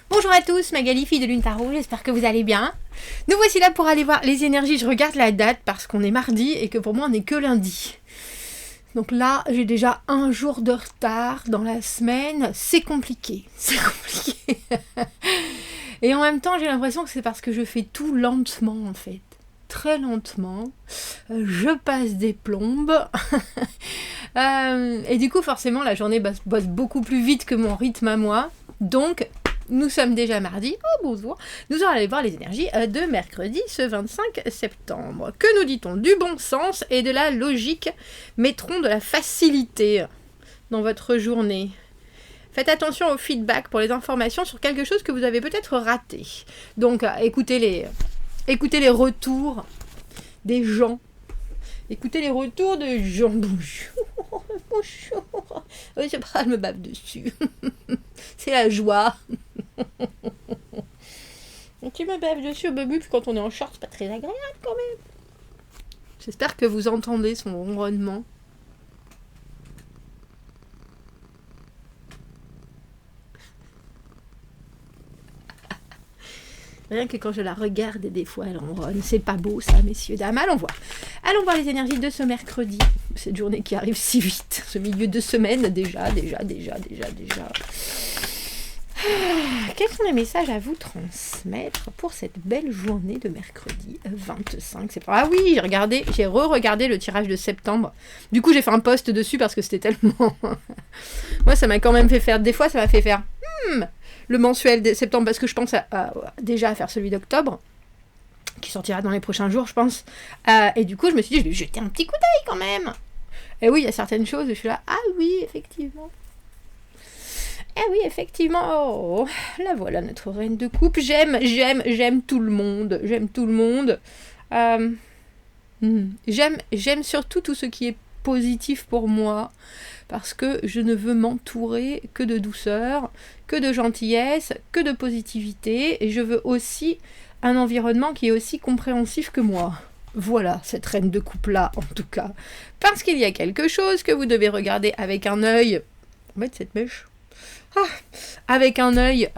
Bonjour à tous, Magali, fille de Lune Tarot, j'espère que vous allez bien. Nous voici là pour aller voir les énergies. Je regarde la date parce qu'on est mardi et que pour moi on n'est que lundi. Donc là, j'ai déjà un jour de retard dans la semaine. C'est compliqué, c'est compliqué. Et en même temps, j'ai l'impression que c'est parce que je fais tout lentement en fait. Très lentement. Je passe des plombes. Et du coup, forcément, la journée bosse beaucoup plus vite que mon rythme à moi. Donc, nous sommes déjà mardi. Oh, bonjour. Nous allons aller voir les énergies de mercredi, ce 25 septembre. Que nous dit-on? Du bon sens et de la logique mettront de la facilité dans votre journée. Faites attention au feedback pour les informations sur quelque chose que vous avez peut-être raté. Donc, écoutez les retours des gens. Écoutez les retours des gens. Bonjour. Bonjour. Oui, c'est pas, je me bave dessus. C'est la joie. Tu me baves dessus au début, puis quand on est en short, c'est pas très agréable quand même. J'espère que vous entendez son ronronnement. Rien que quand je la regarde, des fois elle ronronne. C'est pas beau ça, messieurs, dames. Allons voir les énergies de ce mercredi. Cette journée qui arrive si vite. Ce milieu de semaine, déjà. Quels sont les messages à vous transmettre pour cette belle journée de mercredi 25 septembre? Ah oui, j'ai re-regardé le tirage de septembre. Du coup, j'ai fait un post dessus parce que c'était tellement... Moi, ça m'a quand même fait faire... Des fois, ça m'a fait faire... le mensuel de septembre, parce que je pense déjà à faire celui d'octobre, qui sortira dans les prochains jours, je pense. Et du coup, je me suis dit, je vais jeter un petit coup d'œil quand même. Et oui, il y a certaines choses, je suis là, ah oui, effectivement. Eh oui, effectivement, oh, là voilà notre reine de coupe. J'aime tout le monde. J'aime surtout tout ce qui est positif pour moi, parce que je ne veux m'entourer que de douceur, que de gentillesse, que de positivité, et je veux aussi un environnement qui est aussi compréhensif que moi. Voilà, cette reine de coupe-là, en tout cas. Parce qu'il y a quelque chose que vous devez regarder avec un œil... On va mettre cette mèche. Avec un œil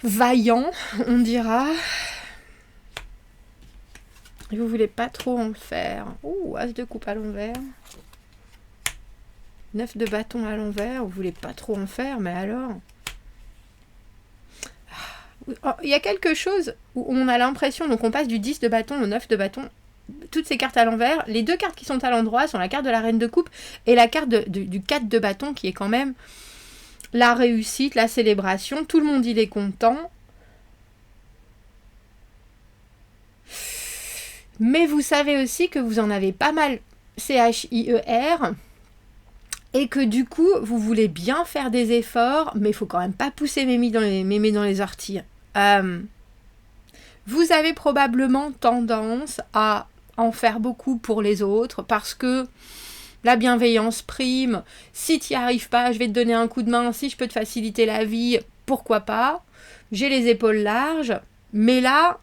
vaillant, on dira. Et vous voulez pas trop en faire. As de coupe à l'envers. 9 de bâton à l'envers. Vous voulez pas trop en faire, mais alors... Il y a quelque chose où on a l'impression, donc on passe du 10 de bâton au 9 de bâton. Toutes ces cartes à l'envers, les deux cartes qui sont à l'endroit sont la carte de la reine de coupe et la carte du 4 de bâton qui est quand même la réussite, la célébration. Tout le monde il est content. Mais vous savez aussi que vous en avez pas mal CHIER et que du coup vous voulez bien faire des efforts, mais il faut quand même pas pousser mémé dans les orties. Vous avez probablement tendance à en faire beaucoup pour les autres parce que la bienveillance prime. Si tu n'y arrives pas, je vais te donner un coup de main. Si je peux te faciliter la vie, pourquoi pas. J'ai les épaules larges. Mais là,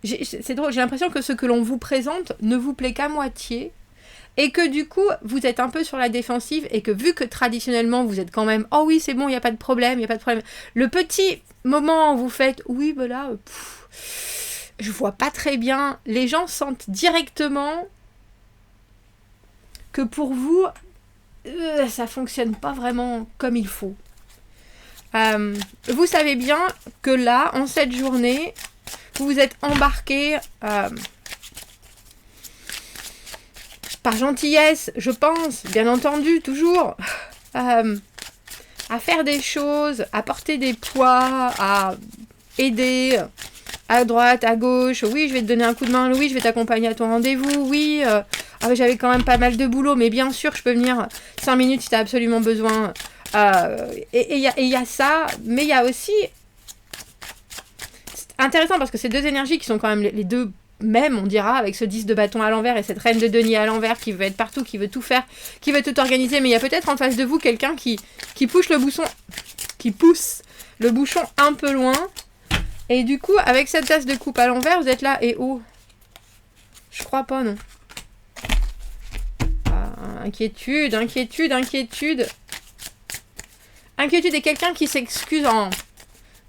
c'est drôle, j'ai l'impression que ce que l'on vous présente ne vous plaît qu'à moitié. Et que du coup, vous êtes un peu sur la défensive et que vu que traditionnellement, vous êtes quand même « Oh oui, c'est bon, il n'y a pas de problème, Le petit moment où vous faites « Oui, ben là, je vois pas très bien. » Les gens sentent directement que pour vous, ça fonctionne pas vraiment comme il faut. Vous savez bien que là, en cette journée, vous vous êtes embarqué... par gentillesse, je pense, bien entendu, toujours, à faire des choses, à porter des poids, à aider à droite, à gauche. Oui, je vais te donner un coup de main. Oui, je vais t'accompagner à ton rendez-vous. Oui, j'avais quand même pas mal de boulot, mais bien sûr, je peux venir 5 minutes si tu as absolument besoin. Et il y a ça, mais il y a aussi... C'est intéressant parce que ces deux énergies qui sont quand même les deux... Même, on dira, avec ce 10 de bâton à l'envers et cette reine de denier à l'envers qui veut être partout, qui veut tout faire, qui veut tout organiser, mais il y a peut-être en face de vous quelqu'un qui pousse le bouchon un peu loin. Et du coup, avec cette tasse de coupe à l'envers, vous êtes là et oh, je crois pas, non. Inquiétude. Inquiétude est quelqu'un qui s'excuse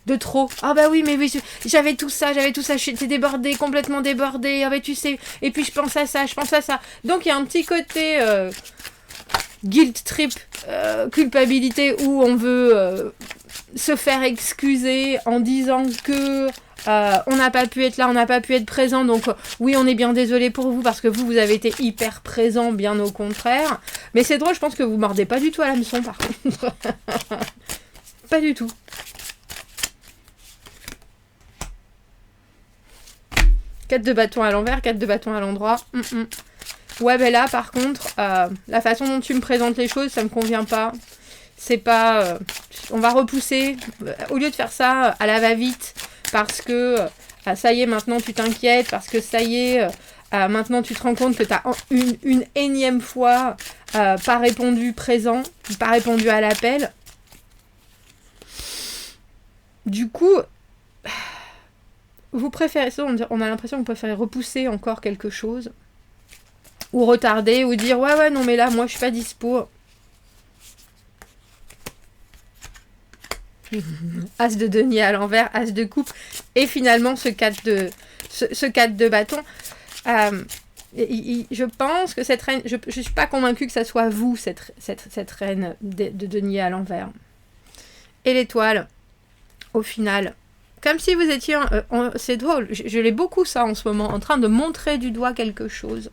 de trop. Ah bah oui, mais oui, j'avais tout ça, j'étais débordée, complètement débordée. Ah bah tu sais, et puis je pense à ça. Donc il y a un petit côté guilt trip, culpabilité, où on veut se faire excuser en disant que on n'a pas pu être là, on n'a pas pu être présent, donc oui, on est bien désolé pour vous parce que vous avez été hyper présent, bien au contraire. Mais c'est drôle, je pense que vous mordez pas du tout à l'hameçon par contre. Pas du tout. Quatre de bâton à l'envers, 4 de bâton à l'endroit. Ouais, ben là, par contre, la façon dont tu me présentes les choses, ça me convient pas. C'est pas... on va repousser. Au lieu de faire ça à la va-vite, parce que ça y est, maintenant tu t'inquiètes, parce que ça y est, maintenant tu te rends compte que tu as une énième fois pas répondu présent, pas répondu à l'appel. Du coup... Vous préférez ça, on a l'impression que vous préférez repousser encore quelque chose, ou retarder, ou dire ouais non mais là moi je suis pas dispo. As de denier à l'envers, as de coupe, et finalement ce 4 de bâton. Je pense que cette reine, je suis pas convaincue que ça soit vous, cette reine de denier à l'envers. Et l'étoile, au final... Comme si vous étiez... c'est drôle, je l'ai beaucoup ça en ce moment, en train de montrer du doigt quelque chose.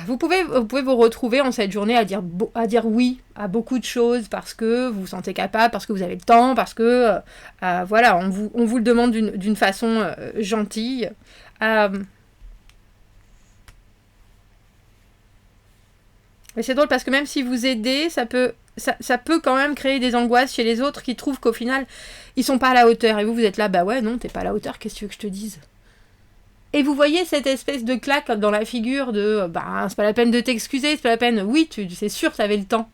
Vous pouvez vous retrouver en cette journée à dire oui à beaucoup de choses parce que vous vous sentez capable, parce que vous avez le temps, parce que voilà, on vous le demande d'une façon gentille. Mais c'est drôle parce que même si vous aidez, ça peut quand même créer des angoisses chez les autres qui trouvent qu'au final, ils sont pas à la hauteur. Et vous êtes là, bah ouais, non, t'es pas à la hauteur, qu'est-ce que tu veux que je te dise ? Et vous voyez cette espèce de claque dans la figure de, bah, c'est pas la peine de t'excuser, c'est pas la peine, oui, c'est sûr, t'avais le temps.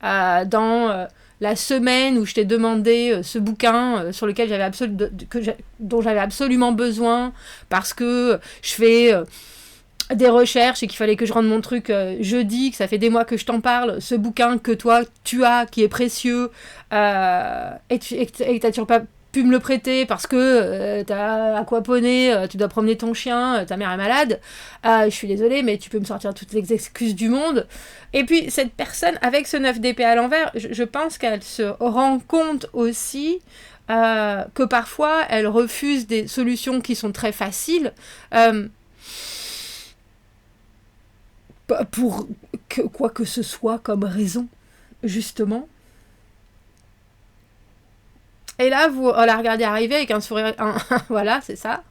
Dans la semaine où je t'ai demandé ce bouquin sur lequel dont j'avais absolument besoin, parce que je fais... des recherches et qu'il fallait que je rende mon truc jeudi, que ça fait des mois que je t'en parle, ce bouquin que toi tu as, qui est précieux, et que t'as toujours pas pu me le prêter parce que t'as aquaponé, tu dois promener ton chien, ta mère est malade, je suis désolée mais tu peux me sortir toutes les excuses du monde. Et puis cette personne avec ce 9 d'épée à l'envers, je pense qu'elle se rend compte aussi que parfois elle refuse des solutions qui sont très faciles, pour quoi que ce soit comme raison, justement. Et là, vous la regardez arriver avec un sourire... voilà, c'est ça.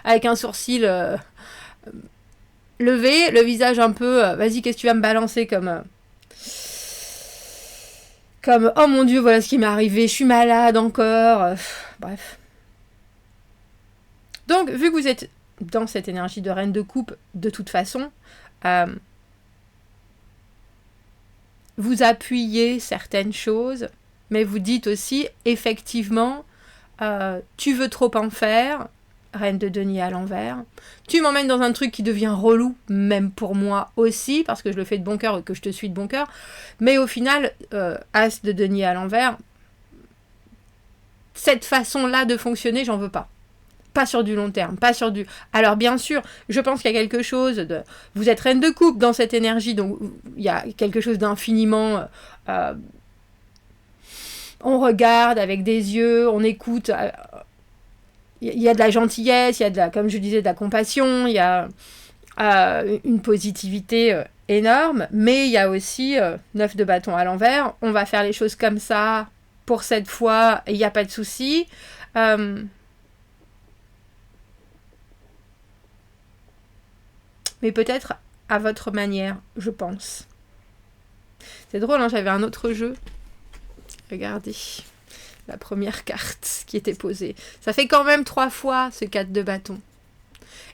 Avec un sourcil levé, le visage un peu... vas-y, qu'est-ce que tu vas me balancer comme... oh mon Dieu, voilà ce qui m'est arrivé, je suis malade encore. Bref. Donc, vu que vous êtes dans cette énergie de reine de coupe, de toute façon... vous appuyez certaines choses, mais vous dites aussi, effectivement, tu veux trop en faire, reine de denier à l'envers, tu m'emmènes dans un truc qui devient relou, même pour moi aussi, parce que je le fais de bon cœur et que je te suis de bon cœur, mais au final, as de denier à l'envers, cette façon-là de fonctionner, j'en veux pas. Pas sur du long terme, pas sur du... Alors bien sûr, je pense qu'il y a quelque chose de... Vous êtes reine de coupe dans cette énergie, donc il y a quelque chose d'infiniment... on regarde avec des yeux, on écoute... Il y a de la gentillesse, il y a de la, comme je disais, de la compassion, il y a une positivité énorme, mais il y a aussi 9 de bâton à l'envers. On va faire les choses comme ça pour cette fois, il n'y a pas de souci. Mais peut-être à votre manière, je pense. C'est drôle, hein, j'avais un autre jeu. Regardez, la première carte qui était posée. Ça fait quand même 3 fois ce 4 de bâton.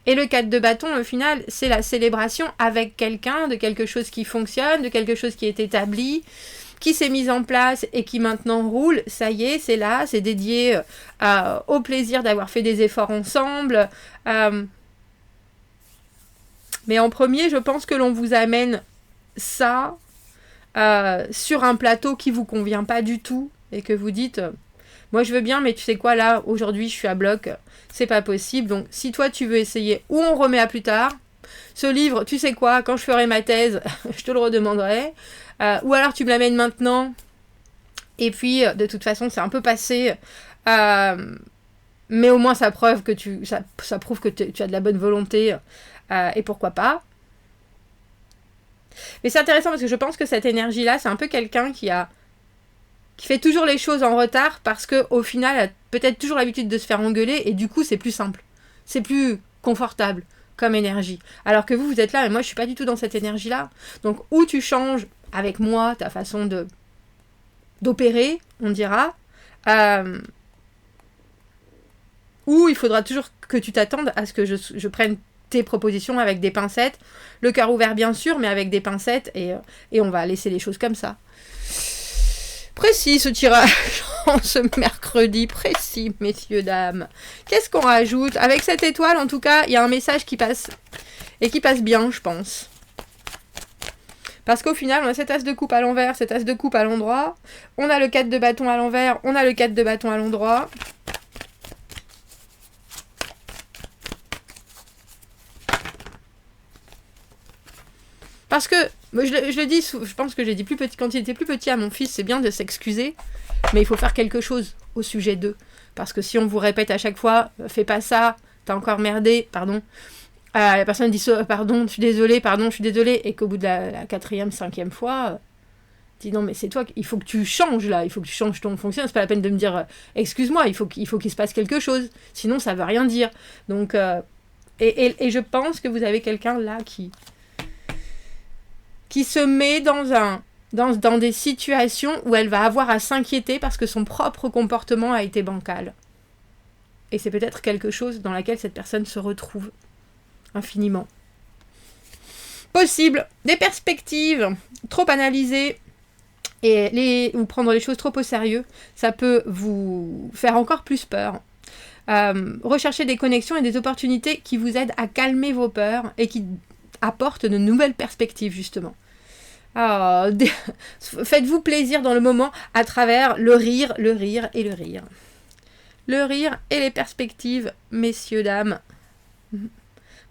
Et le 4 de bâton, au final, c'est la célébration avec quelqu'un de quelque chose qui fonctionne, de quelque chose qui est établi, qui s'est mis en place et qui maintenant roule. Ça y est, c'est là, c'est dédié au plaisir d'avoir fait des efforts ensemble. Mais en premier, je pense que l'on vous amène ça sur un plateau qui vous convient pas du tout et que vous dites moi je veux bien mais tu sais quoi là aujourd'hui je suis à bloc, c'est pas possible, donc si toi tu veux essayer ou on remet à plus tard, ce livre tu sais quoi quand je ferai ma thèse je te le redemanderai, ou alors tu me l'amènes maintenant et puis de toute façon c'est un peu passé, mais au moins ça prouve que ça prouve que tu as de la bonne volonté, et pourquoi pas. Mais c'est intéressant parce que je pense que cette énergie-là, c'est un peu quelqu'un qui fait toujours les choses en retard parce qu'au final, elle a peut-être toujours l'habitude de se faire engueuler et du coup, c'est plus simple. C'est plus confortable comme énergie. Alors que vous êtes là, et moi, je suis pas du tout dans cette énergie-là. Donc, ou tu changes avec moi ta façon d'opérer, on dira, ou il faudra toujours que tu t'attendes à ce que je prenne tes propositions avec des pincettes, le cœur ouvert bien sûr, mais avec des pincettes, et on va laisser les choses comme ça. Précis ce tirage en ce mercredi, précis, messieurs, dames. Qu'est-ce qu'on rajoute? Avec cette étoile, en tout cas, il y a un message qui passe, et qui passe bien, je pense. Parce qu'au final, on a cet as de coupe à l'envers, cet as de coupe à l'endroit, on a le 4 de bâton à l'envers, on a le 4 de bâton à l'endroit. Parce que, je le dis, je pense que j'ai dit plus petit, quand il était plus petit à mon fils, c'est bien de s'excuser, mais il faut faire quelque chose au sujet d'eux. Parce que si on vous répète à chaque fois, fais pas ça, t'as encore merdé, pardon, la personne dit pardon, je suis désolée, et qu'au bout de la 4e, 5e fois, dit non mais c'est toi, il faut que tu changes là, il faut que tu changes ton fonctionnement, c'est pas la peine de me dire excuse-moi, il faut qu'il se passe quelque chose, sinon ça veut rien dire. Donc, et je pense que vous avez quelqu'un là qui se met dans des situations où elle va avoir à s'inquiéter parce que son propre comportement a été bancal. Et c'est peut-être quelque chose dans laquelle cette personne se retrouve infiniment. Possible. Des perspectives trop analysées ou prendre les choses trop au sérieux, ça peut vous faire encore plus peur. Rechercher des connexions et des opportunités qui vous aident à calmer vos peurs et qui apportent de nouvelles perspectives, justement. Faites-vous plaisir dans le moment à travers le rire et le rire. Le rire et les perspectives, messieurs, dames.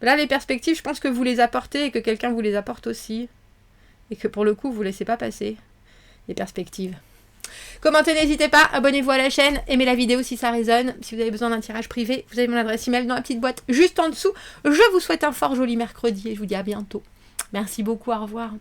Là, les perspectives, je pense que vous les apportez et que quelqu'un vous les apporte aussi. Et que pour le coup, vous ne laissez pas passer les perspectives. Commentez, n'hésitez pas, abonnez-vous à la chaîne, aimez la vidéo si ça résonne. Si vous avez besoin d'un tirage privé, vous avez mon adresse email dans la petite boîte juste en dessous. Je vous souhaite un fort joli mercredi et je vous dis à bientôt. Merci beaucoup, au revoir.